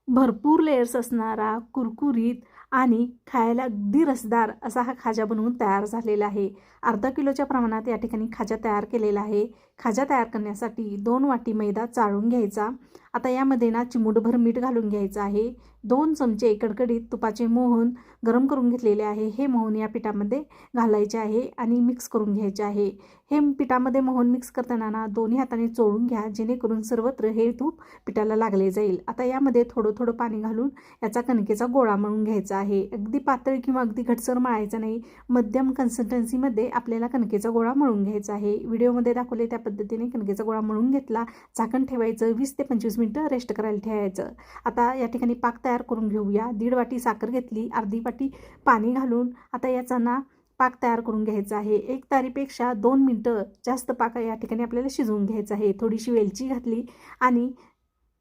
भरपूर लेयर्स असणारा, कुरकुरीत आणि खायला अगदी रसदार असा हा खाजा बनवून तयार झालेला आहे. अर्धा किलोच्या प्रमाणात या ठिकाणी खाजा तयार केलेला आहे. खाजा तयार करण्यासाठी 2 वाटी मैदा चाळून घ्यायचा. आता यामध्ये ना चिमूटभर मीठ घालून घ्यायचं आहे. 2 चमचे कडकडीत तुपाचे मोहन गरम करून घेतलेले आहे. हे मोहन या पिठामध्ये घालायचे आहे आणि मिक्स करून घ्यायचे आहे. हे पिठामध्ये मोहन मिक्स करताना ना दोन्ही हाताने चोळून घ्या, जेणेकरून सर्वत्र हे तूप पिठाला लागले जाईल. आता यामध्ये थोडं थोडं पाणी घालून याचा कणकेचा गोळा मळून घ्यायचा आहे. अगदी पातळ किंवा अगदी घटसर मळायचं नाही, मध्यम कन्सिस्टन्सीमध्ये आपल्याला कणकेचा गोळा मळून घ्यायचा आहे. व्हिडिओमध्ये दाखवले त्या पद्धतीने कणकेचा गोळा मळून घेतला. झाकण ठेवायचं, 20 ते 25 मिनिटं रेस्ट करायला ठेवायचं. आता या ठिकाणी पाक तयार करून घेऊया. 1.5 वाटी साखर घेतली, अर्धी वाटी पाणी घालून आता याचा ना पाक तयार करून घ्यायचा आहे. 1 तारीपेक्षा 2 मिनिटं जास्त पाक या ठिकाणी आपल्याला शिजवून घ्यायचा आहे. थोडीशी वेलची घातली आणि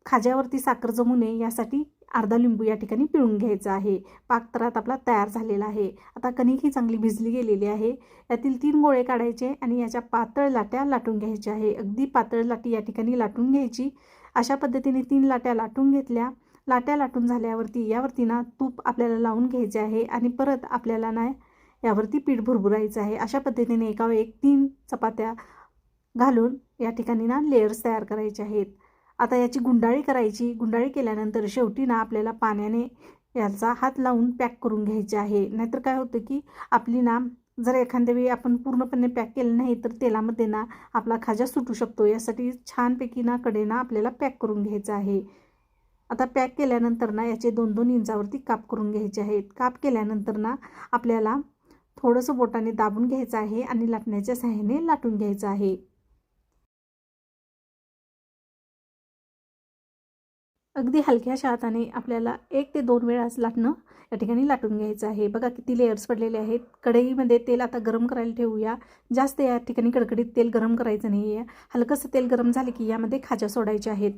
खाज्यावरती साखर जमू नये यासाठी अर्धा लिंबू या ठिकाणी पिळून घ्यायचा आहे. पाक तर आता आपला तयार झालेला आहे. आता कणिक ही चांगली भिजली गेलेली आहे. यातील 3 गोळे काढायचे आणि याच्या पातळ लाट्या लाटून घ्यायच्या आहे. अगदी पातळ लाटी या ठिकाणी लाटून घ्यायची. अशा पद्धतीने 3 लाट्या लाटून घेतल्या. लाट्या लाटून झाल्यावरती यावरती ना तूप आपल्याला लावून घ्यायचे आहे आणि परत आपल्याला ना यावरती पीठ भुरभुरायचं आहे. अशा पद्धतीने एकावर एक 3 चपात्या घालून या ठिकाणी ना लेयर्स तयार करायचे आहेत. आता याची गुंडाळी करायची. गुंडाळी केल्यानंतर शेवटी ना आपल्याला पाण्याने याचा हात लावून पॅक करून घ्यायचे आहे. नाहीतर काय होतं की आपली ना जर एखाद्या वेळी आपण पूर्णपणे पॅक केलं नाही तर तेलामध्ये ना आपला खाजा सुटू शकतो. यासाठी छानपैकी ना कडेना आपल्याला पॅक करून घ्यायचं आहे. आता पॅक केल्यानंतर ना याचे 2-2 इंचावरती काप करून घ्यायचे आहेत. काप केल्यानंतर ना आपल्याला थोडंसं बोटाने दाबून घ्यायचं आहे आणि लाटण्याच्या सहाय्याने लाटून घ्यायचं आहे. अगदी हलक्याशा हाताने आपल्याला 1 ते 2 वेळाच लाटणं या ठिकाणी लाटून घ्यायचं आहे. बघा किती लेयर्स पडलेले आहेत. कढईमध्ये तेल आता गरम करायला ठेवूया. जास्त या ठिकाणी कडकडीत तेल गरम करायचं नाही आहे. हलकंसं तेल गरम झाले की यामध्ये खाजा सोडायचे आहेत.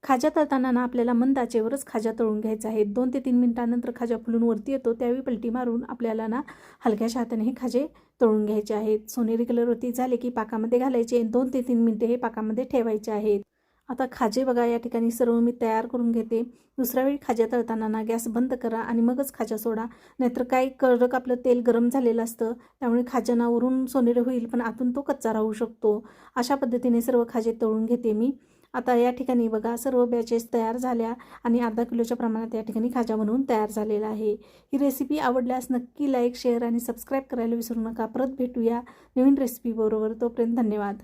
खाजा तळताना ना आपल्याला मंद आचेवरच खाजा तळून घ्यायचा आहे. 2 ते 3 मिनिटांनंतर खाजा फुलून वरती येतो, त्यावेळी पलटी मारून आपल्याला ना हलक्याशा हाताने हे खाजे तळून घ्यायचे आहेत. सोनेरी कलरवरती झाले की पाकामध्ये घालायचे. 2 ते 3 मिनिटे हे पाकामध्ये ठेवायचे आहेत. आता खाजे बघा या ठिकाणी सर्व मी तयार करून घेते. दुसऱ्या वेळी खाजा तळताना ना गॅस बंद करा आणि मगच खाजा सोडा. नाहीतर काही कडक आपलं तेल गरम झालेलं असतं, त्यामुळे खाज्यांना वरून सोनेरी होईल पण आतून तो कच्चा राहू शकतो. अशा पद्धतीने सर्व खाजे तळून घेते मी. आता या ठिकाणी बघा सर्व बॅचेस तयार झाल्या आणि अर्धा किलोच्या प्रमाणात या ठिकाणी खाजा बनवून तयार झालेला आहे. ही रेसिपी आवडल्यास नक्की लाईक, शेअर आणि सबस्क्राईब करायला विसरू नका. परत भेटूया नवीन रेसिपीबरोबर. तोपर्यंत धन्यवाद.